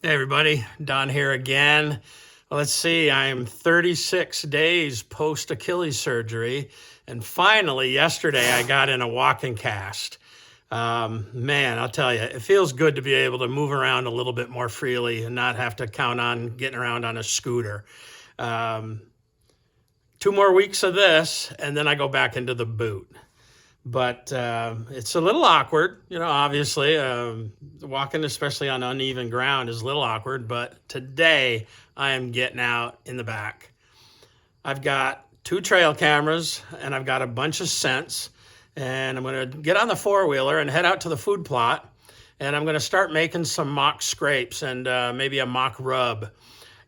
Hey everybody, Don here again. Well, let's see, I am 36 days post Achilles surgery, and finally yesterday I got in a walking cast. Man, I'll tell you, it feels good to be able to move around a little bit more freely and not have to count on getting around on a scooter. 2 more weeks of this, and then I go back into the boot. But it's a little awkward, obviously. Walking, especially on uneven ground, is a little awkward. But today, I am getting out in the back. I've got 2 trail cameras, and I've got a bunch of scents. And I'm going to get on the four-wheeler and head out to the food plot. And I'm going to start making some mock scrapes and maybe a mock rub.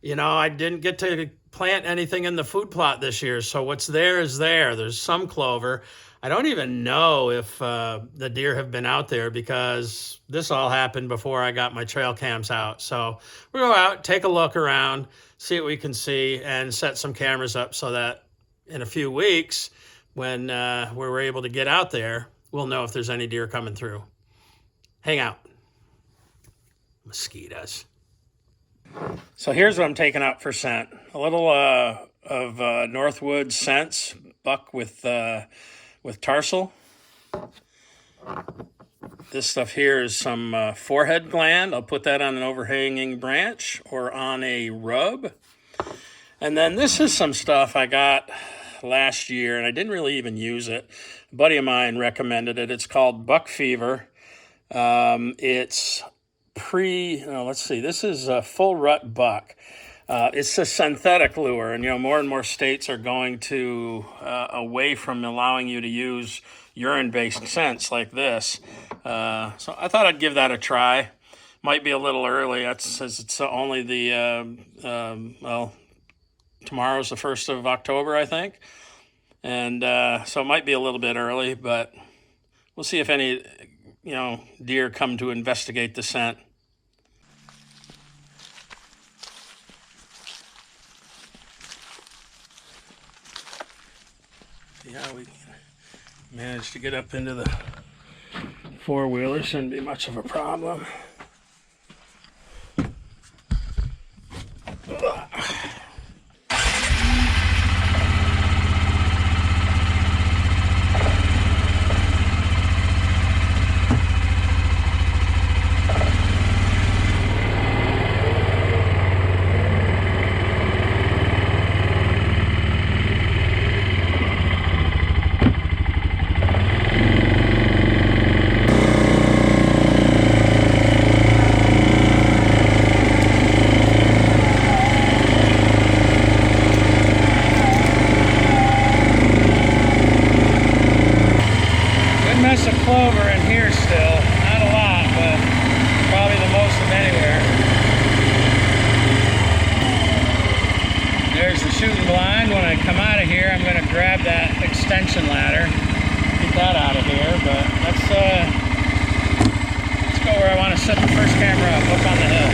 I didn't get to plant anything in the food plot this year, so what's there is there. There's some clover. I don't even know if the deer have been out there because this all happened before I got my trail cams out. So we'll go out, take a look around, see what we can see, and set some cameras up so that in a few weeks, when we're able to get out there, we'll know if there's any deer coming through. Hang out. Mosquitoes. So here's what I'm taking out for scent. A little of Northwood Scents, buck with tarsal. This stuff here is some forehead gland. I'll put that on an overhanging branch or on a rub. And then this is some stuff I got last year, and I didn't really even use it. A buddy of mine recommended it. It's called Buck Fever. It's let's see, this is a full rut buck. It's a synthetic lure, and more and more states are going to away from allowing you to use urine-based scents like this. So I thought I'd give that a try. Might be a little early. That says it's only tomorrow's the 1st of October, I think, and so it might be a little bit early, but we'll see if any deer come to investigate the scent. Yeah, we managed to get up into the four-wheeler. Shouldn't be much of a problem. Mess of clover in here still. Not a lot, but probably the most of anywhere. There's the shooting blind. When I come out of here, I'm going to grab that extension ladder. Get that out of here, but let's go where I want to set the first camera up on the hill.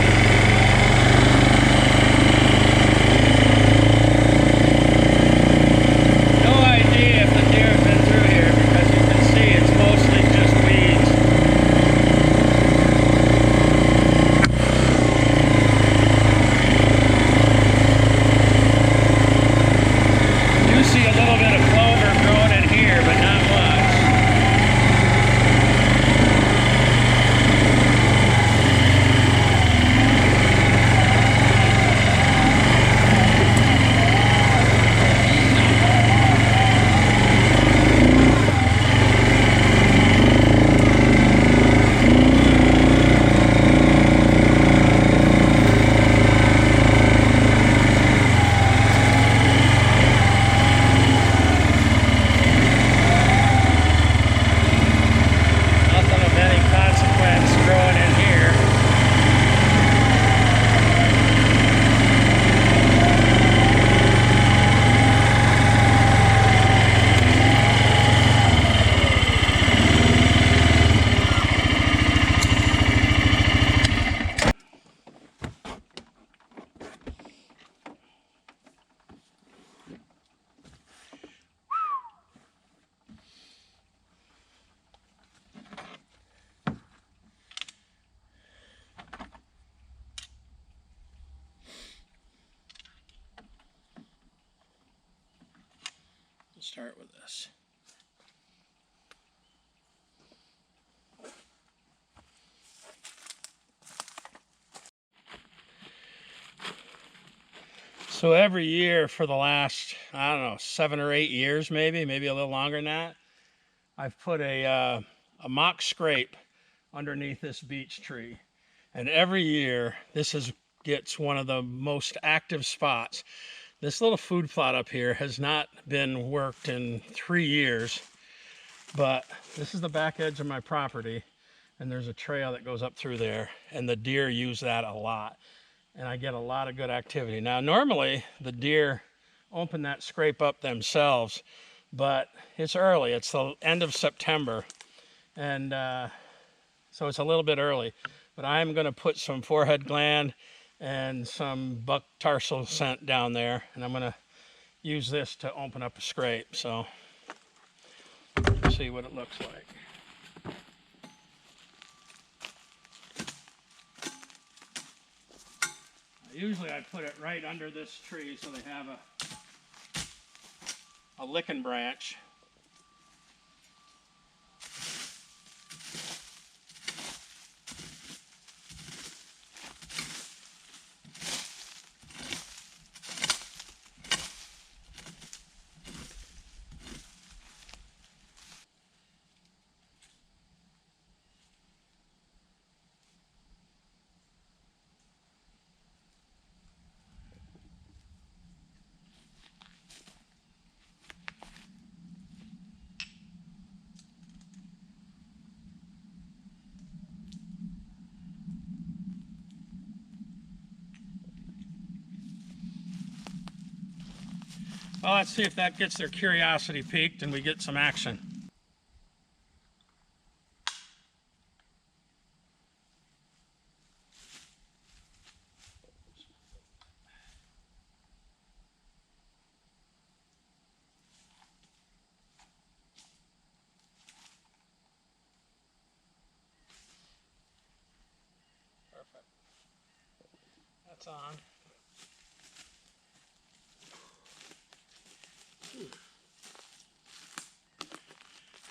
start with this. So every year for the last, I don't know, 7 or 8 years, maybe a little longer than that, I've put a mock scrape underneath this beech tree. And every year, gets one of the most active spots. This little food plot up here has not been worked in 3 years, but this is the back edge of my property, and there's a trail that goes up through there, and the deer use that a lot. And I get a lot of good activity. Now, normally the deer open that scrape up themselves, but it's early. It's the end of September, and so it's a little bit early. But I'm going to put some forehead gland and some buck tarsal scent down there, and I'm going to use this to open up a scrape. So let's see what it looks like. Usually I put it right under this tree so they have a licking branch. Well, let's see if that gets their curiosity piqued and we get some action. Perfect. That's on.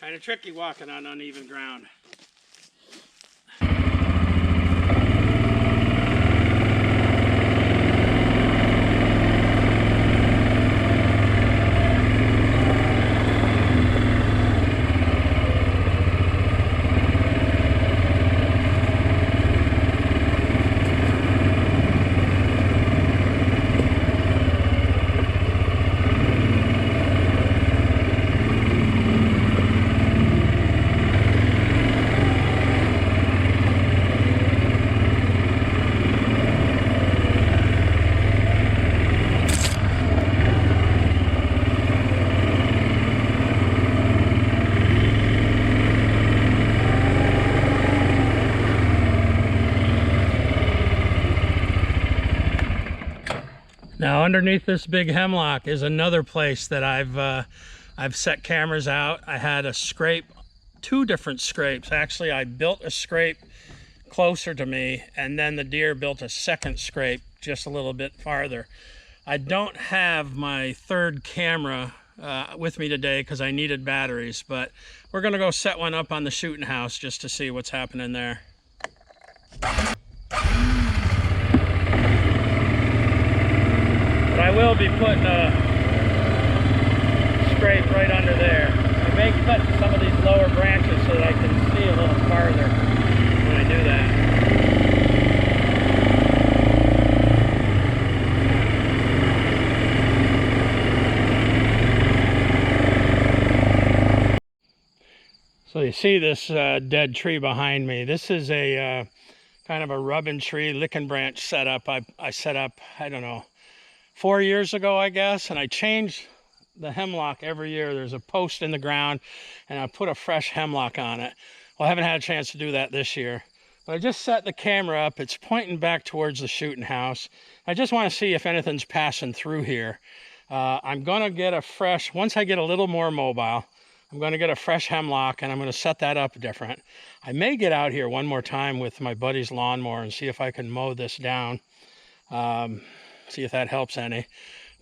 Kind of tricky walking on uneven ground. Now underneath this big hemlock is another place that I've set cameras out. I had a scrape, 2 different scrapes. Actually, I built a scrape closer to me, and then the deer built a second scrape just a little bit farther. I don't have my 3rd camera with me today because I needed batteries, but we're gonna go set one up on the shooting house just to see what's happening there. But I will be putting a scrape right under there. I may cut some of these lower branches so that I can see a little farther when I do that. So you see this dead tree behind me. This is a kind of a rubbing tree, licking branch setup. I set up, I don't know, 4 years ago, I guess, and I change the hemlock every year. There's a post in the ground, and I put a fresh hemlock on it. Well, I haven't had a chance to do that this year, but I just set the camera up. It's pointing back towards the shooting house. I just want to see if anything's passing through here. I'm going to get a fresh, once I get a little more mobile, I'm going to get a fresh hemlock, and I'm going to set that up different. I may get out here one more time with my buddy's lawnmower and see if I can mow this down. See if that helps any.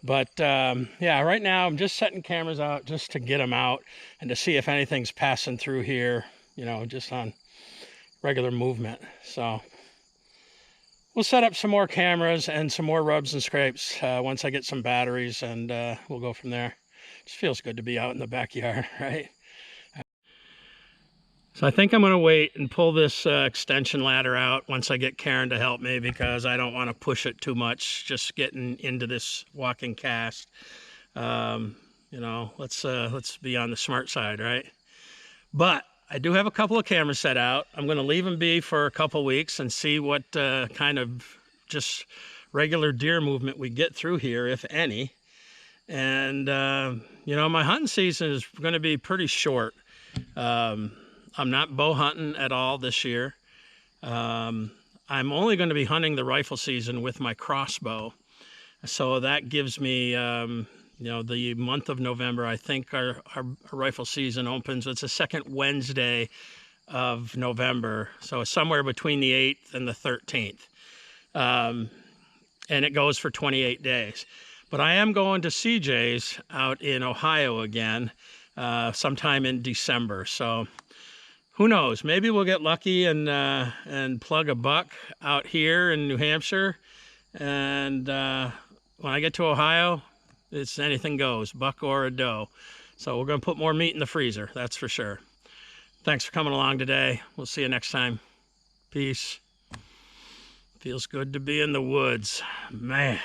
But yeah, right now I'm just setting cameras out just to get them out and to see if anything's passing through here, you know, just on regular movement. So we'll set up some more cameras and some more rubs and scrapes once I get some batteries, and we'll go from there. Just feels good to be out in the backyard, right? So I think I'm going to wait and pull this extension ladder out once I get Karen to help me, because I don't want to push it too much just getting into this walking cast. You know, let's be on the smart side, right? But I do have a couple of cameras set out. I'm going to leave them be for a couple weeks and see what kind of just regular deer movement we get through here, if any. And, you know, my hunting season is going to be pretty short. I'm not bow hunting at all this year. I'm only going to be hunting the rifle season with my crossbow. So that gives me, you know, the month of November. I think our rifle season opens. It's the second Wednesday of November. So it's somewhere between the 8th and the 13th. And it goes for 28 days. But I am going to CJ's out in Ohio again sometime in December. So who knows? Maybe we'll get lucky and plug a buck out here in New Hampshire. And when I get to Ohio, it's anything goes, buck or a doe. So we're going to put more meat in the freezer, that's for sure. Thanks for coming along today. We'll see you next time. Peace. Feels good to be in the woods, man.